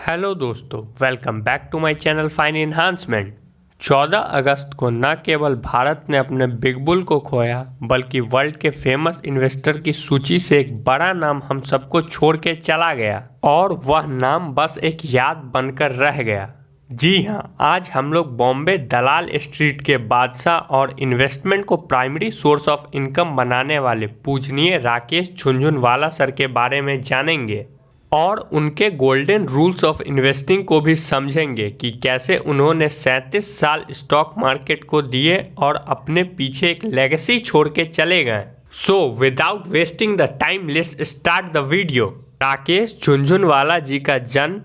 Hello दोस्तों, welcome back to my channel fine enhancement. 14 अगस्त को न केवल भारत ने अपने बिग बुल को खोया बल्कि वर्ल्ड के फेमस इन्वेस्टर की सूची से एक बड़ा नाम हम सबको छोड़ के चला गया और वह नाम बस एक याद बनकर रह गया। जी हाँ, आज हम लोग बॉम्बे दलाल स्ट्रीट के बादशाह और इन्वेस्टमेंट को प्राइमरी सोर्स ऑफ इनकम बनाने वाले पूजनीय राकेश झुनझुनवाला सर के बारे में जानेंगे और उनके गोल्डन रूल्स ऑफ इन्वेस्टिंग को भी समझेंगे कि कैसे उन्होंने 37 साल स्टॉक मार्केट को दिए और अपने पीछे एक लेगेसी छोड़ के चले गए। So without wasting the time, let's start the video. Rakesh Jhunjhunwala ji का जन्म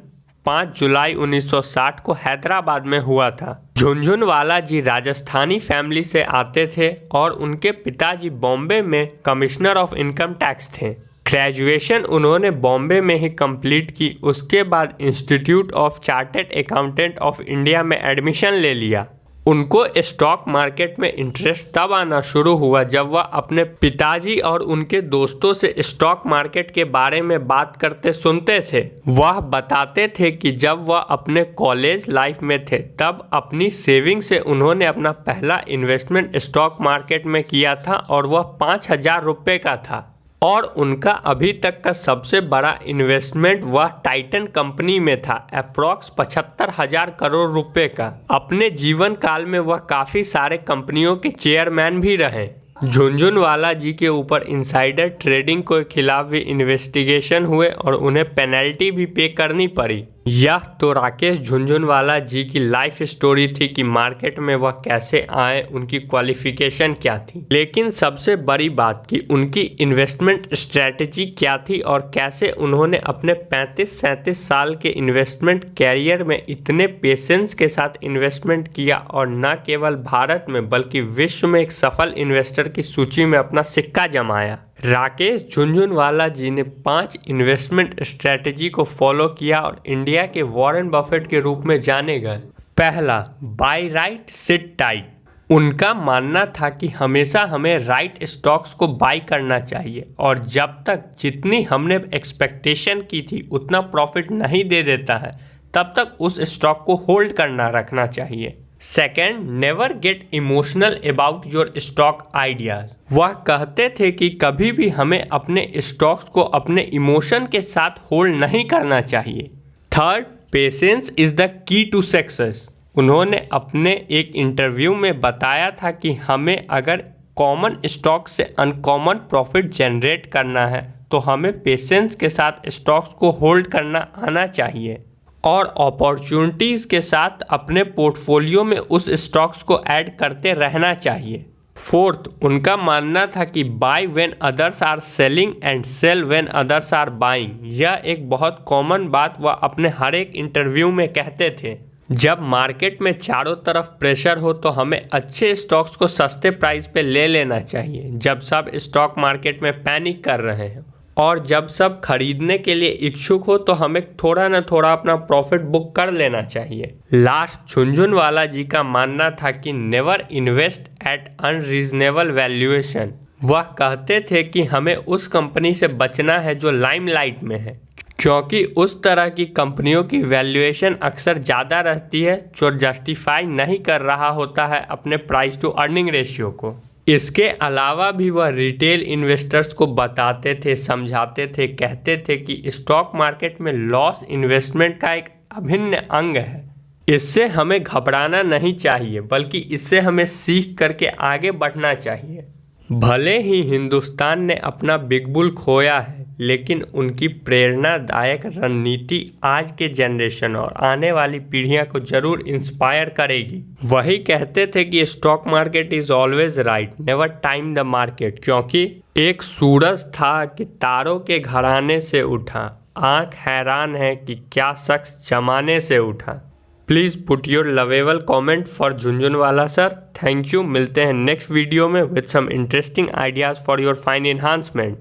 5 जुलाई 1960 को हैदराबाद में हुआ था। झुनझुनवाला जी राजस्थानी फैमिली से आते थे और उनके पिताजी बॉम्बे में कमिश्नर ऑफ इनकम टैक्स थे। ग्रेजुएशन उन्होंने बॉम्बे में ही कंप्लीट की। उसके बाद institute of chartered accountant of India में एडमिशन ले लिया। उनको स्टॉक मार्केट में इंटरेस्ट तब आना शुरू हुआ जब वह अपने पिताजी और उनके दोस्तों से स्टॉक मार्केट के बारे में बात करते सुनते थे। वह बताते थे कि जब वह अपने कॉलेज लाइफ में थे तब अपनी सेविंग से उन्होंने अपना पहला इन्वेस्टमेंट स्टॉक मार्केट में किया था और वह 5,000 रुपये का था। और उनका अभी तक का सबसे बड़ा इन्वेस्टमेंट वह टाइटन कंपनी में था, अप्रॉक्स 75,000 करोड़ रुपए का। अपने जीवन काल में वह काफ़ी सारे कंपनियों के चेयरमैन भी रहे। झुनझुनवाला जी के ऊपर इनसाइडर ट्रेडिंग के खिलाफ भी इन्वेस्टिगेशन हुए और उन्हें पेनल्टी भी पे करनी पड़ी। यह तो राकेश झुनझुनवाला जी की लाइफ स्टोरी थी कि मार्केट में वह कैसे आए, उनकी क्वालिफिकेशन क्या थी। लेकिन सबसे बड़ी बात कि उनकी इन्वेस्टमेंट स्ट्रेटजी क्या थी और कैसे उन्होंने अपने 35-37 साल के इन्वेस्टमेंट कैरियर में इतने पेशेंस के साथ इन्वेस्टमेंट किया और न केवल भारत में बल्कि विश्व में एक सफल इन्वेस्टर की सूची में अपना सिक्का जमाया। राकेश झुनझुनवाला जी ने 5 इन्वेस्टमेंट स्ट्रेटजी को फॉलो किया और इंडिया के वॉरेन बफेट के रूप में जाने गए। पहला, बाय राइट सिट टाइट। उनका मानना था कि हमेशा हमें राइट स्टॉक्स को बाय करना चाहिए और जब तक जितनी हमने एक्सपेक्टेशन की थी उतना प्रॉफिट नहीं दे देता है तब तक उस स्टॉक को होल्ड करना रखना चाहिए। Second, never get emotional about your stock ideas. वह कहते थे कि कभी भी हमें अपने स्टॉक्स को अपने इमोशन के साथ होल्ड नहीं करना चाहिए। Third, patience is the key to success. उन्होंने अपने एक इंटरव्यू में बताया था कि हमें अगर कॉमन स्टॉक से अनकॉमन प्रॉफिट जनरेट करना है तो हमें पेशेंस के साथ स्टॉक्स को होल्ड करना आना चाहिए और अपॉर्चुनिटीज़ के साथ अपने पोर्टफोलियो में उस स्टॉक्स को ऐड करते रहना चाहिए। फोर्थ, उनका मानना था कि buy when others are selling and sell when others are buying. यह एक बहुत कॉमन बात वह अपने हर एक इंटरव्यू में कहते थे। जब मार्केट में चारों तरफ प्रेशर हो तो हमें अच्छे स्टॉक्स को सस्ते प्राइस पे ले लेना चाहिए जब सब स्टॉक मार्केट में पैनिक कर रहे हैं, और जब सब खरीदने के लिए इच्छुक हो तो हमें थोड़ा न थोड़ा अपना प्रॉफिट बुक कर लेना चाहिए। लास्ट, झुनझुनवाला जी का मानना था कि never invest eight unreasonable valuation. वह कहते थे कि हमें उस कंपनी से बचना है जो लाइमलाइट में है, क्योंकि उस तरह की कंपनियों की वैल्यूएशन अक्सर ज़्यादा रहती है जो जस्टिफाई नहीं कर रहा होता है अपने प्राइस टू अर्निंग रेशियो को। इसके अलावा भी वह रिटेल इन्वेस्टर्स को बताते थे, समझाते थे, कहते थे कि स्टॉक मार्केट में लॉस इन्वेस्टमेंट का एक अभिन्न अंग है। इससे हमें घबराना नहीं चाहिए बल्कि इससे हमें सीख करके आगे बढ़ना चाहिए। भले ही हिंदुस्तान ने अपना बिग बुल खोया है लेकिन उनकी प्रेरणादायक रणनीति आज के जनरेशन और आने वाली पीढ़ियां को जरूर इंस्पायर करेगी। वही कहते थे कि stock market is always right, never time the market, क्योंकि एक सूरज था कि तारों के घराने से उठा, आंख हैरान है कि क्या शख्स जमाने से उठा। Please put your lovable comment for Jhunjhunwala sir. Thank you. मिलते हैं नेक्स्ट वीडियो में with some interesting ideas for your fine enhancement.